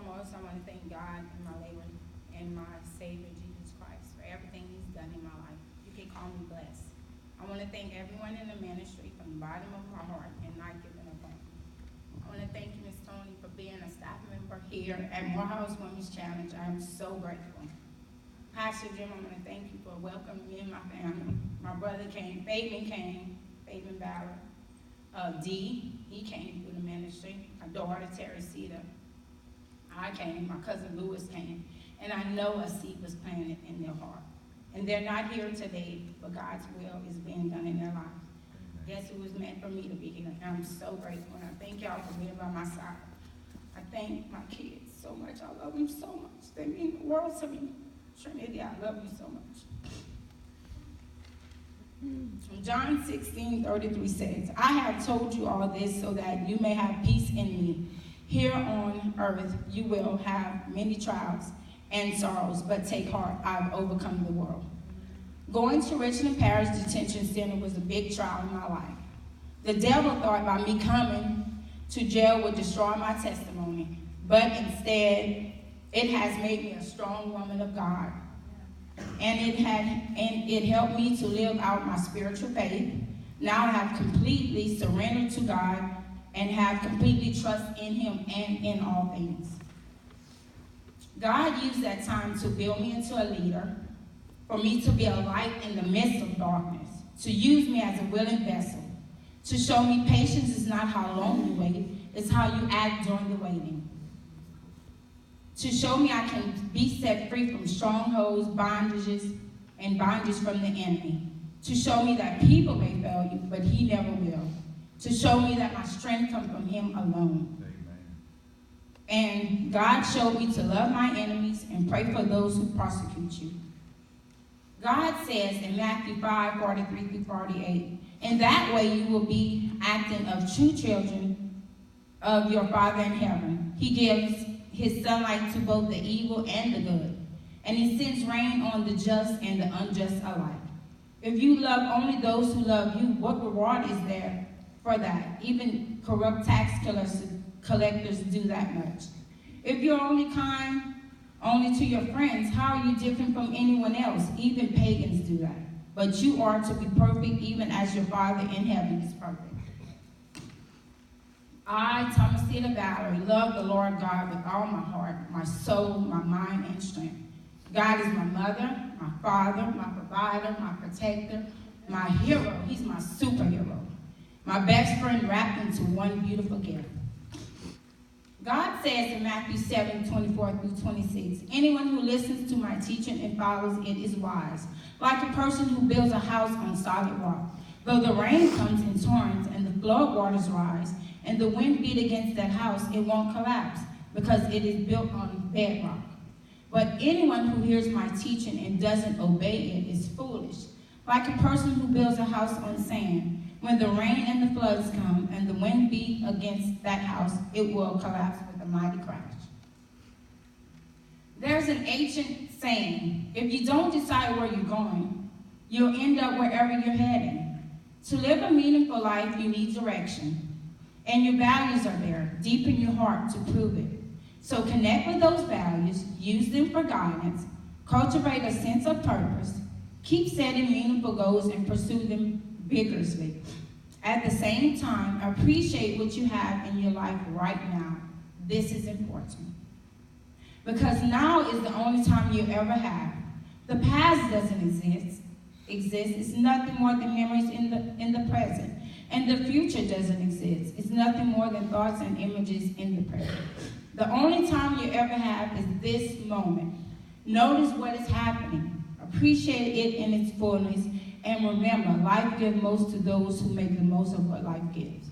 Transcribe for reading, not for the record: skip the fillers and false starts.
foremost, I want to thank God and my Lord and my Savior, Jesus Christ, for everything He's done in my life. You can call me blessed. I want to thank everyone in the ministry from the bottom of my heart and not giving up on me. I want to thank you, Ms. Tony, for being a staff member here at Morehouse Women's Challenge. I am so grateful. Pastor Jim, I want to thank you for welcoming me and my family. My brother came, Fabian Vallery. D, he came through the ministry. My daughter, Tomasita. I came, my cousin Lewis came. And I know a seed was planted in their heart. And they're not here today, but God's will is being done in their lives. Guess who was meant for me to be here? And I'm so grateful. And I thank y'all for being by my side. I thank my kids so much. I love them so much. They mean the world to me. Trinity, I love you so much. John 16:33 says, I have told you all this so that you may have peace in me. Here on earth you will have many trials and sorrows, but take heart, I've overcome the world. Going to Richmond Parish Detention Center was a big trial in my life. The devil thought by me coming to jail would destroy my testimony, but instead it has made me a strong woman of God. And it helped me to live out my spiritual faith. Now I have completely surrendered to God and have completely trust in Him and in all things. God used that time to build me into a leader, for me to be a light in the midst of darkness, to use me as a willing vessel, to show me patience is not how long you wait, it's how you act during the waiting. To show me I can be set free from strongholds, bondages, and bondage from the enemy. To show me that people may fail you, but He never will. To show me that my strength comes from Him alone. Amen. And God showed me to love my enemies and pray for those who persecute you. God says in Matthew 5:43-48, in that way you will be acting of true children of your Father in heaven. He gives His sunlight to both the evil and the good, and He sends rain on the just and the unjust alike. If you love only those who love you, what reward is there for that? Even corrupt tax collectors do that much. If you're only kind only to your friends, how are you different from anyone else? Even pagans do that. But you are to be perfect even as your Father in heaven is perfect. I, Tomasita Vallery, love the Lord God with all my heart, my soul, my mind, and strength. God is my mother, my father, my provider, my protector, my hero. He's my superhero. My best friend wrapped into one beautiful gift. God says in Matthew 7:24-26, anyone who listens to my teaching and follows it is wise, like a person who builds a house on solid rock. Though the rain comes in torrents and the flood waters rise, and the wind beat against that house, it won't collapse, because it is built on bedrock. But anyone who hears my teaching and doesn't obey it is foolish, like a person who builds a house on sand. When the rain and the floods come and the wind beat against that house, it will collapse with a mighty crash. There's an ancient saying, if you don't decide where you're going, you'll end up wherever you're heading. To live a meaningful life, you need direction. And your values are there, deep in your heart, to prove it. So connect with those values, use them for guidance, cultivate a sense of purpose, keep setting meaningful goals and pursue them vigorously. At the same time, appreciate what you have in your life right now. This is important. Because now is the only time you ever have. The past doesn't exist. It's nothing more than memories in the present. And the future doesn't exist. It's nothing more than thoughts and images in the present. The only time you ever have is this moment. Notice what is happening. Appreciate it in its fullness. And remember, life gives most to those who make the most of what life gives.